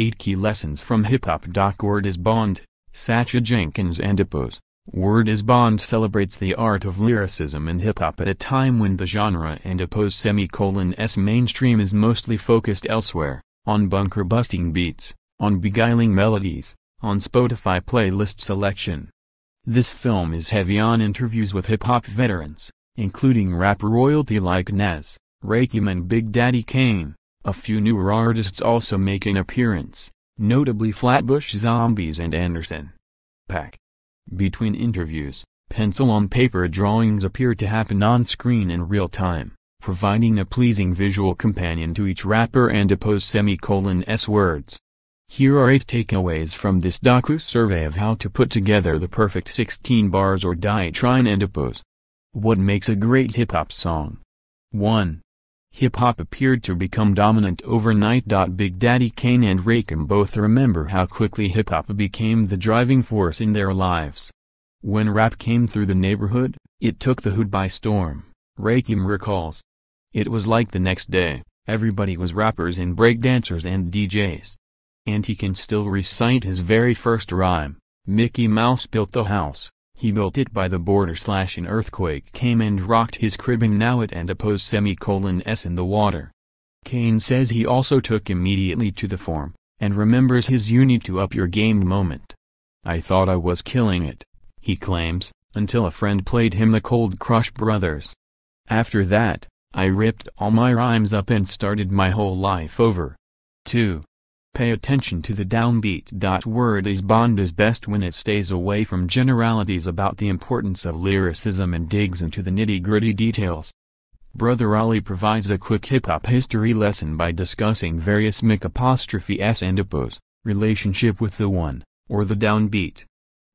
8 Key Lessons from Hip Hop. Word is Bond, Sacha Jenkins. Pose. Word is Bond celebrates the art of lyricism in hip-hop at a time when the genre s mainstream is mostly focused elsewhere, on bunker-busting beats, on beguiling melodies, on Spotify playlist selection. This film is heavy on interviews with hip-hop veterans, including rap royalty like Nas, Rakim and Big Daddy Kane. A few newer artists also make an appearance, notably Flatbush Zombies and Anderson .Paak. Between interviews, pencil-on-paper drawings appear to happen on-screen in real time, providing a pleasing visual companion to each rapper and s words. Here are 8 takeaways from this docu-survey of how to put together the perfect 16 bars or die trying . What makes a great hip-hop song? 1. Hip-hop appeared to become dominant overnight. Big Daddy Kane and Rakim both remember how quickly hip-hop became the driving force in their lives. When rap came through the neighborhood, it took the hood by storm, Rakim recalls. It was like the next day, everybody was rappers and breakdancers and DJs. And he can still recite his very first rhyme, Mickey Mouse built the house. He built it by the border / an earthquake came and rocked his crib and now it s in the water. Kane says he also took immediately to the form, and remembers his "you need to up your game" moment. "I thought I was killing it," he claims, until a friend played him the Cold Crush Brothers. "After that, I ripped all my rhymes up and started my whole life over." 2. Pay attention to the downbeat. Word is Bond is best when it stays away from generalities about the importance of lyricism and digs into the nitty-gritty details. Brother Ali provides a quick hip-hop history lesson by discussing various s and relationship with the one, or the downbeat.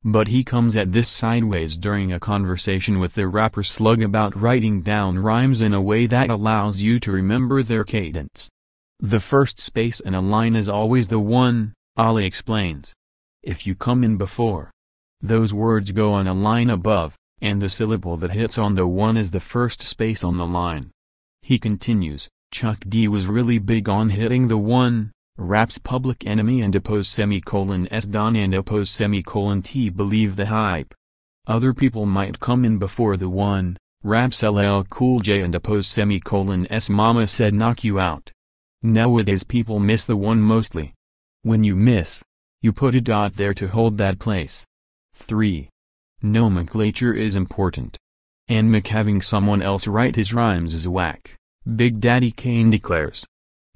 But he comes at this sideways during a conversation with the rapper Slug about writing down rhymes in a way that allows you to remember their cadence. The first space in a line is always the one, Ali explains. If you come in before those words go on a line above, and the syllable that hits on the one is the first space on the line. He continues, Chuck D was really big on hitting the one, rap's Public Enemy and s Don and T believe the hype. Other people might come in before the one, rap's LL Cool J and s Mama Said Knock You Out. Nowadays people miss the one mostly. When you miss, you put a dot there to hold that place. 3. Nomenclature is important. And having someone else write his rhymes is whack, Big Daddy Kane declares.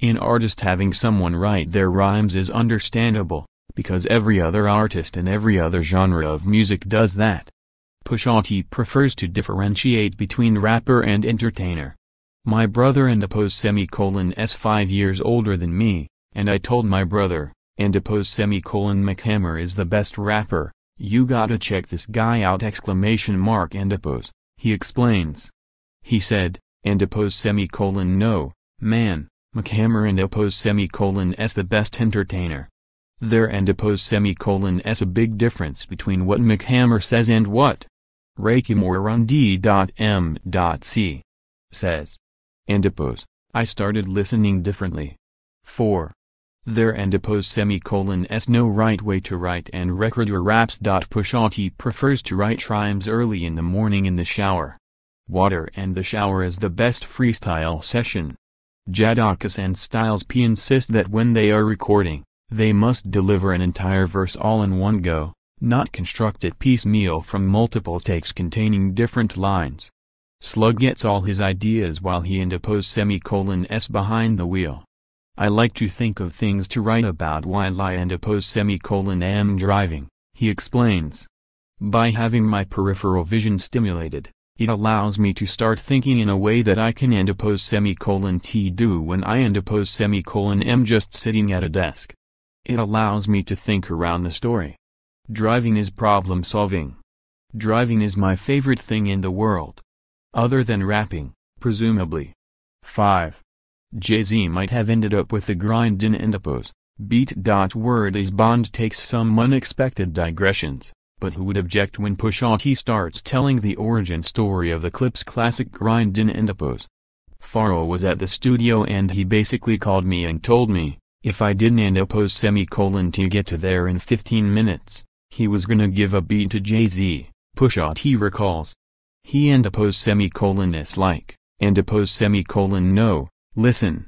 An artist having someone write their rhymes is understandable, because every other artist in every other genre of music does that. Pusha T prefers to differentiate between rapper and entertainer. My brother and s 5 years older than me, and I told my brother, and McHammer is the best rapper, you gotta check this guy out ! He explains. He said, and no, man, McHammer and s the best entertainer. There and s a big difference between what McHammer says and what Rakim or Run D.M.C. says. And I started listening differently. 4. There and s no right way to write and record your raps. Pusha T prefers to write rhymes early in the morning in the shower. Water and the shower is the best freestyle session. Jadakiss and Styles P insist that when they are recording, they must deliver an entire verse all in one go, not construct it piecemeal from multiple takes containing different lines. Slug gets all his ideas while he and s behind the wheel. I like to think of things to write about while I and am driving, he explains. By having my peripheral vision stimulated, it allows me to start thinking in a way that I can and T do when I and am just sitting at a desk. It allows me to think around the story. Driving is problem solving. Driving is my favorite thing in the world. Other than rapping, presumably. 5. Jay-Z might have ended up with the grindin' and beat. Word is Bond takes some unexpected digressions, but who would object when Pusha T starts telling the origin story of the Clipse classic grindin' and Pharrell was at the studio and he basically called me and told me, If I didn't and oppose semicolon T get to there in 15 minutes, he was gonna give a beat to Jay-Z, Pusha T recalls. He and oppose semicolon S like, and oppose semicolon no, listen.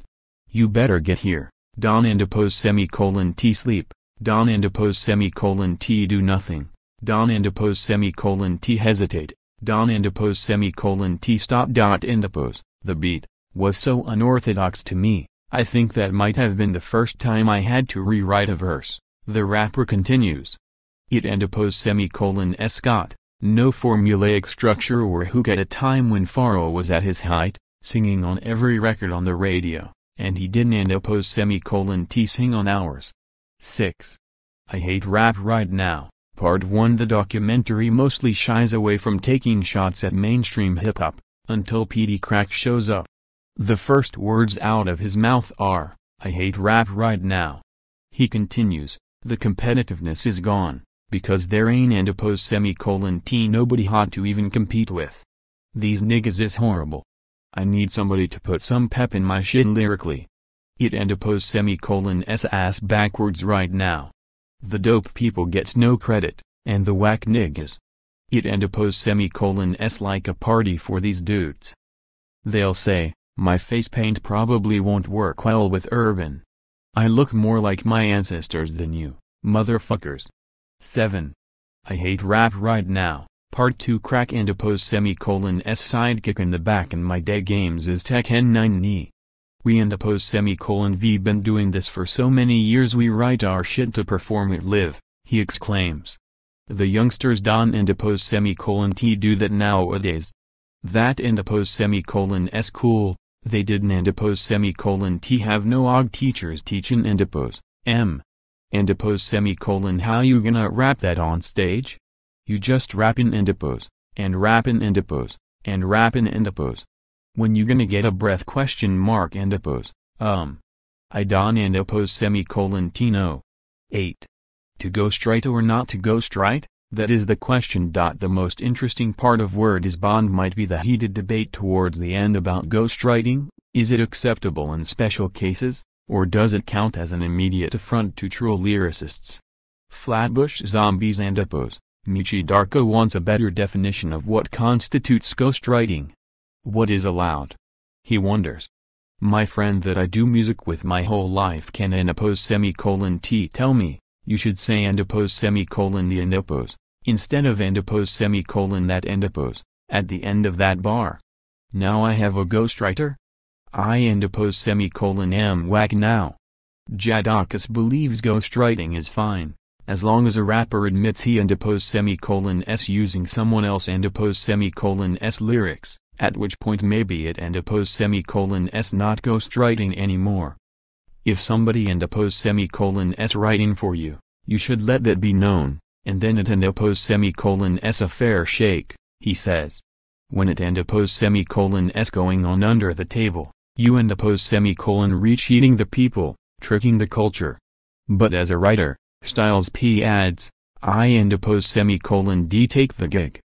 You better get here, Don and oppose semicolon T sleep, Don and oppose semicolon T do nothing, Don and oppose semicolon T hesitate, Don and oppose semicolon T stop dot and oppose. The beat was so unorthodox to me, I think that might have been the first time I had to rewrite a verse. The rapper continues. It and oppose semicolon S got no formulaic structure or hook at a time when Pharoah was at his height, singing on every record on the radio, and he didn't and oppose semicolon T sing on ours. 6. I Hate Rap Right Now, Part 1. The documentary mostly shies away from taking shots at mainstream hip-hop, until PD Crack shows up. The first words out of his mouth are, I hate rap right now. He continues, the competitiveness is gone, because there ain't and oppose semicolon T nobody hot to even compete with. These niggas is horrible. I need somebody to put some pep in my shit lyrically. It and oppose semicolon S ass backwards right now. The dope people gets no credit, and the whack niggas. It and oppose semicolon S like a party for these dudes. They'll say, my face paint probably won't work well with urban. I look more like my ancestors than you, motherfuckers. 7. I hate rap right now, Part 2. Crack and oppose semicolon S sidekick in the back in my day games is Tekken 9 knee. We and oppose semicolon V been doing this for so many years we write our shit to perform it live, he exclaims. The youngsters Don and oppose semicolon T do that nowadays. That and oppose semicolon S cool, they didn't and oppose semicolon T have no og teachers teachin' and oppose, M. And oppose semicolon how you gonna rap that on stage? You just rappin' and oppose, and rappin' and oppose, and rappin' and oppose. When you gonna get a breath question mark and oppose, I don and oppose semicolon T no. 8. To go straight or not to go straight? That is the question. The most interesting part of Word is Bond might be the heated debate towards the end about ghostwriting. Is it acceptable in special cases, or does it count as an immediate affront to true lyricists? Flatbush Zombies and oppose, Michi Darko wants a better definition of what constitutes ghostwriting. What is allowed? He wonders. My friend that I do music with my whole life can and oppose semicolon T tell me, you should say and oppose semicolon the and oppose, instead of and oppose semicolon that and oppose, at the end of that bar. Now I have a ghostwriter? I and oppose semicolon am whack now. Jadakiss believes ghostwriting is fine, as long as a rapper admits he and oppose semicolon S using someone else and oppose semicolon S lyrics, at which point maybe it and oppose semicolon S not ghostwriting anymore. If somebody and oppose semicolon S writing for you, you should let that be known, and then it and oppose semicolon S a fair shake, he says. When it and oppose semicolon S going on under the table, you and oppose semicolon reach eating the people, tricking the culture. But as a writer, Styles P adds, I and oppose semicolon D take the gig,